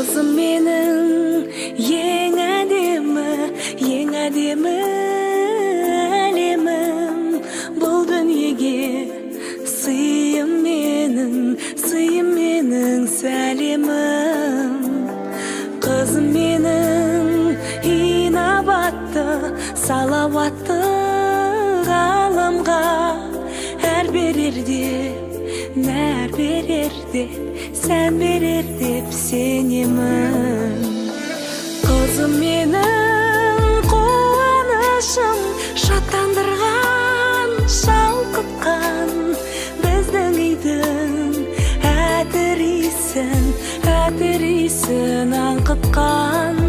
Kızım mening eng ademi alemim. Бұл дүниеге сыйым менің сәлемім. Kızım mening инабатты, салауатты ғаламға әр берерде, нәр берерде, сән берер деп сенемін. Kızım mening қуанышым, шаттандырған, шалқытқан біздің үйдің әтір иісін аңқытқан.